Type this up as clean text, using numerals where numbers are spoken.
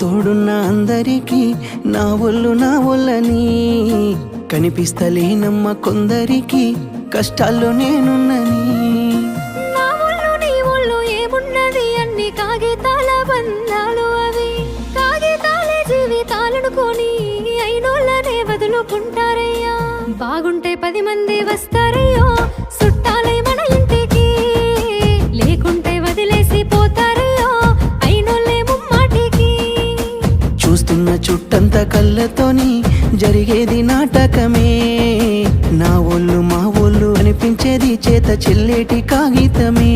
తోడున్న అందరికీ నా ఒళ్ళని కనిపిస్తలేనమ్మ కొందరికి కష్టాల్లో నేనున్నని. నా ఒళ్ళు నీ ఒళ్ళు ఏమున్నది అన్ని కాగితాల బంధాలు, అవి కాగితాలే జీవితాలనుకొని అయినోళ్ళనే వదులుకుంటారయ్యా. బాగుంటే 10 మంది వస్తారయ్యో చుట్టాలై మన ఇంటికి, లేకుంటే వదిలేసి పోతారయ్యో అయినోళ్ళే ముమ్మాటికి. చూస్తున్న చుట్టంత కళ్ళతోని జరిగేది నాటకమే, నా ఒళ్ళు మా ఒళ్ళు అనిపించేది చేత చెల్లేటి కాగితమే.